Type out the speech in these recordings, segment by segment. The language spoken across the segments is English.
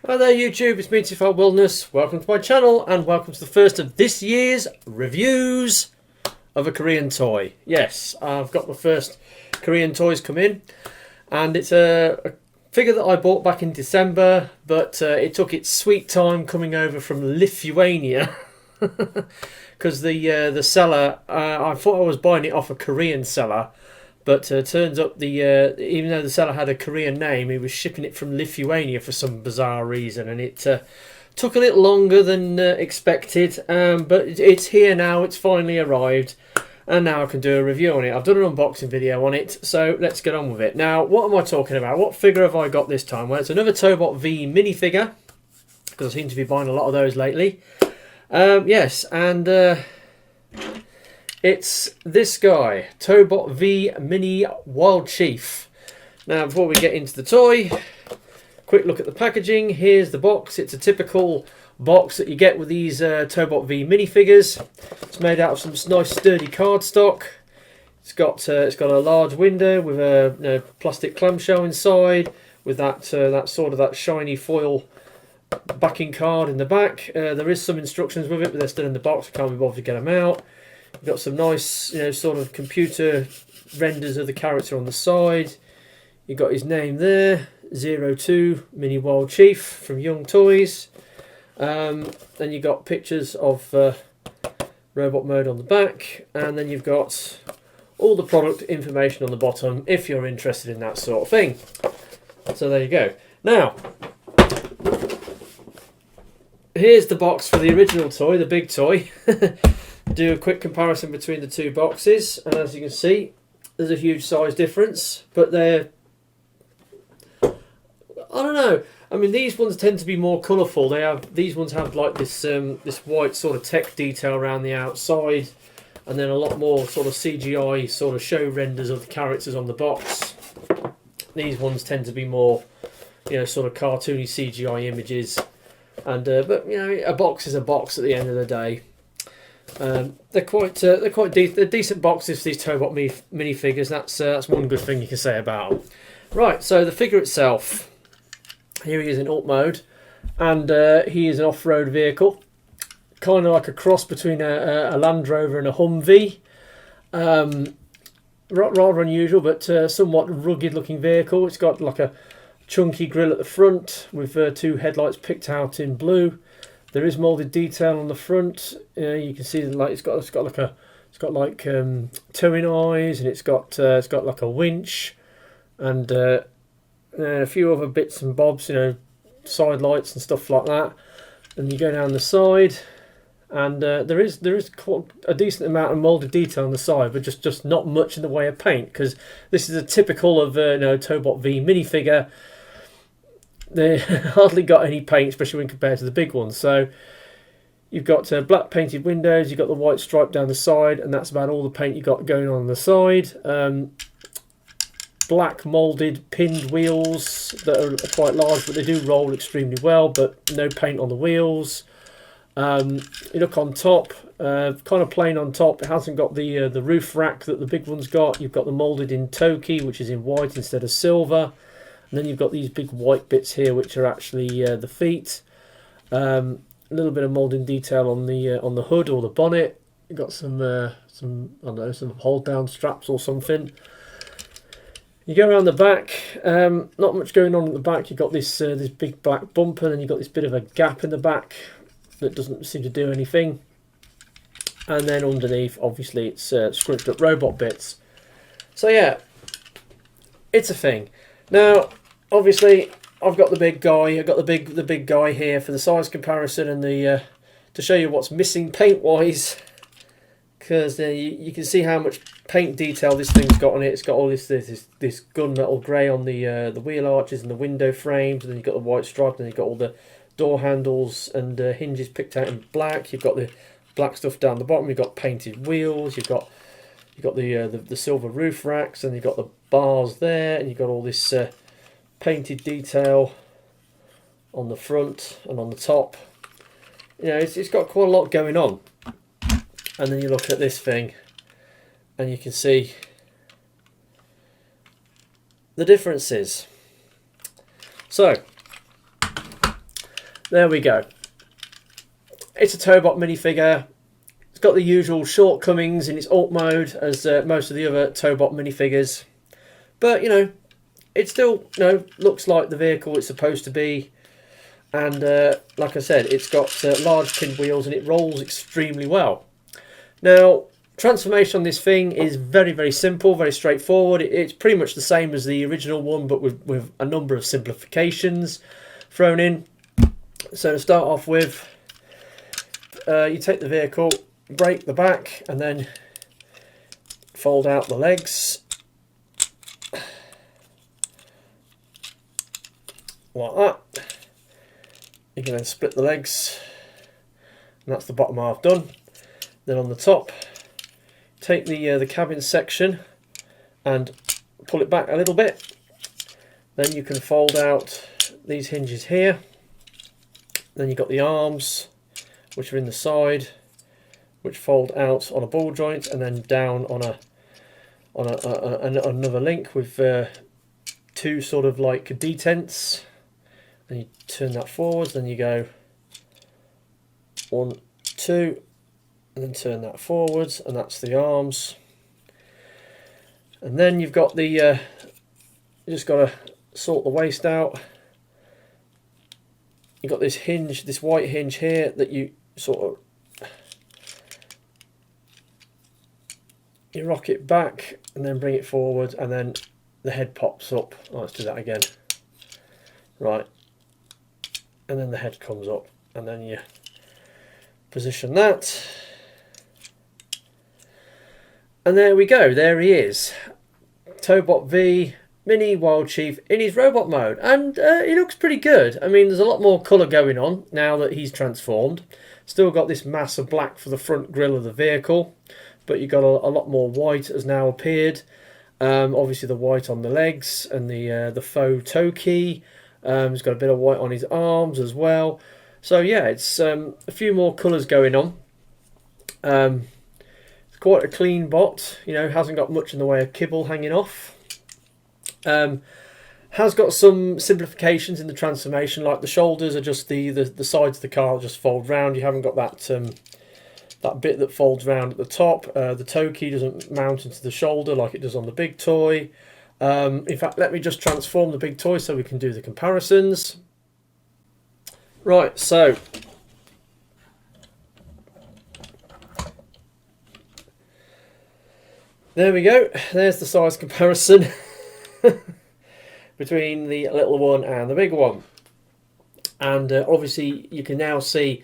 Hi there YouTube, it's me Tobot Wilderness. Welcome to my channel and welcome to the first of this year's reviews of a Korean toy. Yes, I've got my first Korean toys come in and it's a figure that I bought back in December, but it took its sweet time coming over from Lithuania because the seller, I thought I was buying it off a Korean seller, but turns up even though the seller had a Korean name, he was shipping it from Lithuania for some bizarre reason, and it took a little longer than expected. But it's here now. It's finally arrived, and now I can do a review on it. I've done an unboxing video on it, so let's get on with it. Now, what am I talking about? What figure have I got this time? Well, it's another Tobot V Mini Figure, because I seem to be buying a lot of those lately. Yes, and it's this guy, Tobot V Mini Wild Chief. Now, before we get into the toy, quick look at the packaging. Here's the box. It's a typical box that you get with these Tobot V Mini figures. It's made out of some nice sturdy cardstock. It's got a large window with a plastic clamshell inside, with that that shiny foil backing card in the back. There is some instructions with it, but they're still in the box. I can't be bothered to get them out. You've got some nice, sort of computer renders of the character on the side. You've got his name there, 02 Mini Wild Chief from Young Toys. Then you've got pictures of robot mode on the back, and then you've got all the product information on the bottom if you're interested in that sort of thing. So there you go. Now, here's the box for the original toy, the big toy. Do a quick comparison between the two boxes, and as you can see, there's a huge size difference, but they're, I don't know, I mean, these ones tend to be more colourful. These ones have like this this white sort of tech detail around the outside, and then a lot more sort of CGI sort of show renders of the characters on the box. These ones tend to be more, sort of cartoony CGI images, and but a box is a box at the end of the day. They're quite they're decent boxes for these Tobot mini figures. That's one good thing you can say about them. Right, so the figure itself, here he is in alt mode, and he is an off-road vehicle, kind of like a cross between a Land Rover and a Humvee. Rather unusual, but somewhat rugged-looking vehicle. It's got like a chunky grille at the front with two headlights picked out in blue. There is moulded detail on the front. You can see that, like it's got towing eyes, and it's got like a winch, and a few other bits and bobs, side lights and stuff like that. And you go down the side, and there is quite a decent amount of moulded detail on the side, but just not much in the way of paint, because this is a typical of Tobot V Mini Figure. They hardly got any paint, especially when compared to the big ones. So you've got black painted windows, you've got the white stripe down the side, and that's about all the paint you got going on the side. Black moulded pinned wheels that are quite large, but they do roll extremely well, but no paint on the wheels. You look on top, kind of plain on top. It hasn't got the roof rack that the big one's got. You've got the moulded in Toki, which is in white instead of silver. And then you've got these big white bits here, which are actually the feet. A little bit of moulding detail on the hood or the bonnet. You've got some I don't know, some hold down straps or something. You go around the back. Not much going on at the back. You've got this big black bumper, and you've got this bit of a gap in the back that doesn't seem to do anything. And then underneath, obviously, it's scrunched up robot bits. So yeah, it's a thing. Now, obviously, I've got the big guy. I've got the big guy here for the size comparison and the to show you what's missing paint-wise, because you can see how much paint detail this thing's got on it. It's got all this gunmetal grey on the wheel arches and the window frames, and then you've got the white stripe, and you've got all the door handles and hinges picked out in black. You've got the black stuff down the bottom. You've got painted wheels. You've got the silver roof racks, and you've got the bars there, and you've got all this painted detail on the front and on the top. It's got quite a lot going on. And then you look at this thing, and you can see the differences. So there we go. It's a Tobot minifigure. It's got the usual shortcomings in its alt mode as most of the other Tobot minifigures, but you know, it still looks like the vehicle it's supposed to be. And like I said, it's got large tin wheels and it rolls extremely well. Now, transformation on this thing is very, very simple, very straightforward. It's pretty much the same as the original one, but with a number of simplifications thrown in. So to start off with, you take the vehicle, break the back, and then fold out the legs. Like that. You can then split the legs, and that's the bottom half done. Then on the top, take the cabin section and pull it back a little bit. Then you can fold out these hinges here. Then you've got the arms, which are in the side, which fold out on a ball joint and then down on another link with two sort of like detents. Then you turn that forwards, then you go 1, 2, and then turn that forwards, and that's the arms. And then you've got the you just got to sort the waist out. You've got this hinge, this white hinge here that you sort of you rock it back and then bring it forward, and then the head pops up. Oh, let's do that again. Right. And then the head comes up, and then you position that, and there we go. There he is, Tobot V Mini Wild Chief in his robot mode, and he looks pretty good. I mean, there's a lot more colour going on now that he's transformed. Still got this mass of black for the front grille of the vehicle, but you've got a lot more white has now appeared. Obviously the white on the legs and the faux toe key. He's got a bit of white on his arms as well. So yeah, it's a few more colours going on. It's quite a clean bot, you know, hasn't got much in the way of kibble hanging off. Has got some simplifications in the transformation, like the shoulders are just the sides of the car just fold round. You haven't got that that bit that folds round at the top. The toe key doesn't mount into the shoulder like it does on the big toy. In fact, let me just transform the big toy so we can do the comparisons. Right, so there we go. There's the size comparison between the little one and the big one. And obviously you can now see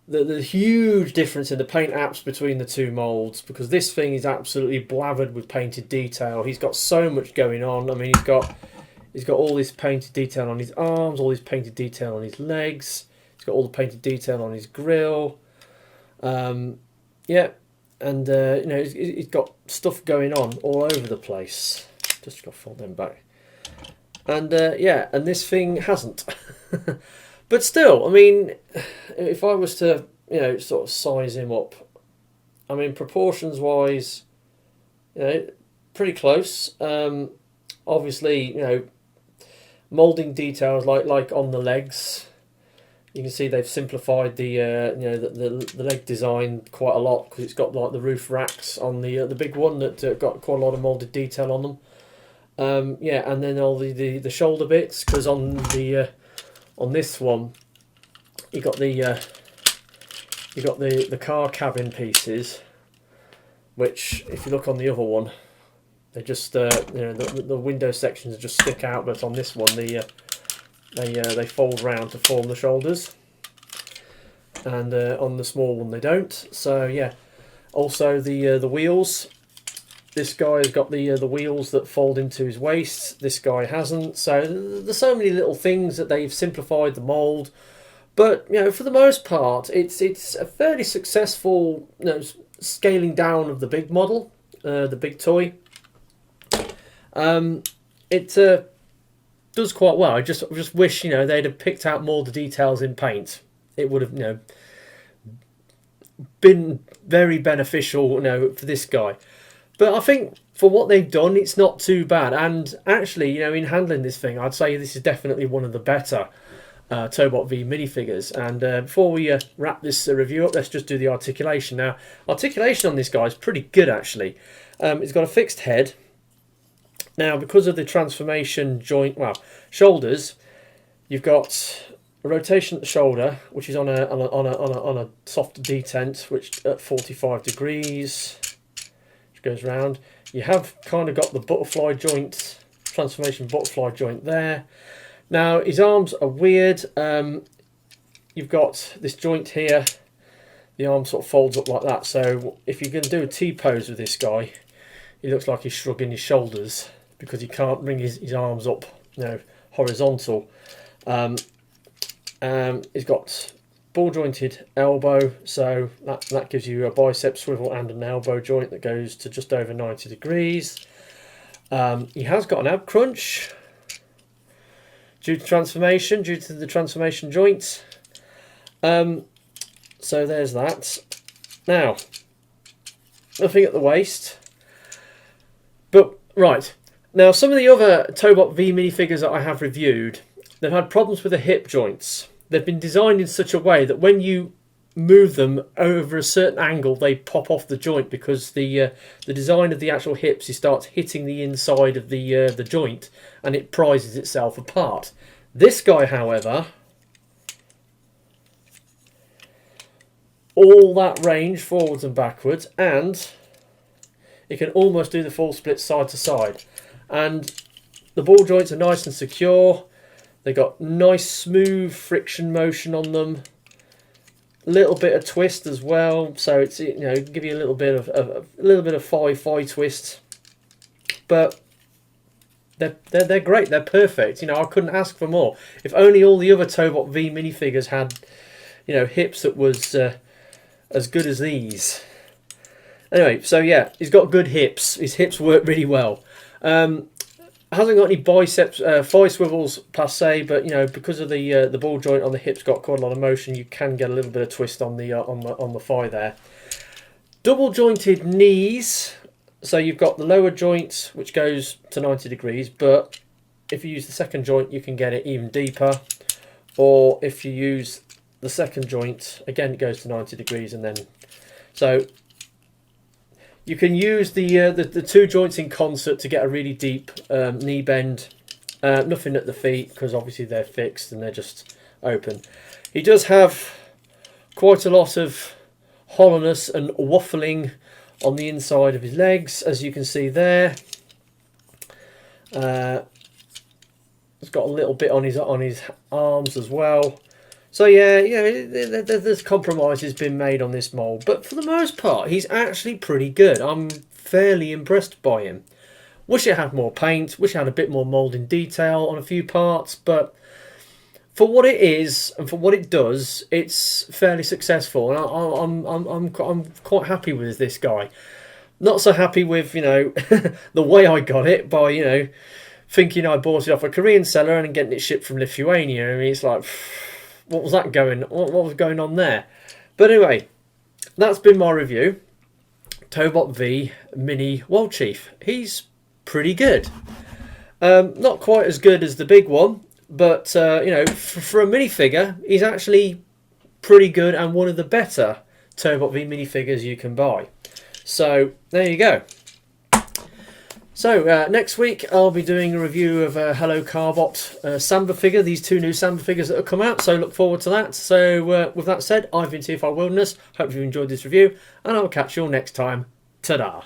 the huge difference in the paint apps between the two moulds, because this thing is absolutely blathered with painted detail. He's got so much going on. I mean, he's got all this painted detail on his arms, all this painted detail on his legs. He's got all the painted detail on his grille. Yeah, and you know, he's got stuff going on all over the place. Just got to fold them back. And yeah, and this thing hasn't. But still, I mean, if I was to, you know, sort of size him up, I mean, proportions-wise, you know, pretty close. Obviously, you know, moulding details like on the legs. You can see they've simplified the you know, the leg design quite a lot, because it's got like the roof racks on the big one that got quite a lot of moulded detail on them. Yeah, and then all the shoulder bits, because on this one, you got the car cabin pieces, which if you look on the other one, they just you know, the window sections just stick out, but on this one they fold round to form the shoulders, and on the small one they don't. So yeah, also the wheels. This guy has got the wheels that fold into his waist. This guy hasn't. So there's so many little things that they've simplified the mould. But you know, for the most part, it's a fairly successful, you know, scaling down of the big model, the big toy. It does quite well. I just wish, you know, they'd have picked out more of the details in paint. It would have, you know, been very beneficial, you know, for this guy. But I think for what they've done, it's not too bad. And actually, you know, in handling this thing, I'd say this is definitely one of the better. Tobot V Mini Figures. And before we wrap this review up, let's just do the articulation. Now, articulation on this guy is pretty good actually. It's got a fixed head. Now, because of the transformation joint, well, shoulders, you've got a rotation at the shoulder, which is on a soft detent, which at 45 degrees, which goes round. You have kind of got the butterfly joint, transformation butterfly joint there. Now, his arms are weird. You've got this joint here. The arm sort of folds up like that. So if you're going to do a T-pose with this guy, he looks like he's shrugging his shoulders because he can't bring his arms up, you know, horizontal. He's got ball jointed elbow, so that gives you a bicep swivel and an elbow joint that goes to just over 90 degrees. He has got an ab crunch due to the transformation joint. So there's that. Now, nothing at the waist. But, right. Now, some of the other Tobot V Mini Figures that I have reviewed, they've had problems with the hip joints. They've been designed in such a way that when you move them over a certain angle, they pop off the joint because the design of the actual hips, it starts hitting the inside of the joint and it prizes itself apart. This guy, however, all that range forwards and backwards, and it can almost do the full split side to side. And the ball joints are nice and secure. They got nice smooth friction motion on them. A little bit of twist as well, so it's, you know, give you a little bit of fi twist. But they're great. They're perfect. You know, I couldn't ask for more. If only all the other Tobot V minifigures had, you know, hips that was as good as these. Anyway, so yeah, he's got good hips. His hips work really well. Hasn't got any biceps, thigh swivels per se, but you know, because of the ball joint on the hips got quite a lot of motion, you can get a little bit of twist on the thigh there. Double jointed knees, so you've got the lower joint which goes to 90 degrees, but if you use the second joint, you can get it even deeper. Or if you use the second joint, again, it goes to 90 degrees, and then so. You can use the two joints in concert to get a really deep knee bend. Nothing at the feet because obviously they're fixed and they're just open. He does have quite a lot of hollowness and waffling on the inside of his legs, as you can see there. He's got a little bit on his arms as well. So yeah, there's compromises been made on this mould, but for the most part, he's actually pretty good. I'm fairly impressed by him. Wish it had more paint. Wish it had a bit more moulding detail on a few parts, but for what it is and for what it does, it's fairly successful, and I'm quite happy with this guy. Not so happy with, you know, the way I got it by, you know, thinking I bought it off a Korean seller and getting it shipped from Lithuania. I mean, it's like, what was going on there? But anyway, that's been my review. Tobot V Mini World Chief. He's pretty good. Not quite as good as the big one, but you know, for a minifigure, he's actually pretty good and one of the better Tobot V minifigures you can buy. So there you go. So next week I'll be doing a review of Hello Carbot Samba figure, these two new Samba figures that have come out, so look forward to that. So with that said, I've been TFI Wilderness, hope you enjoyed this review, and I'll catch you all next time. Ta-da!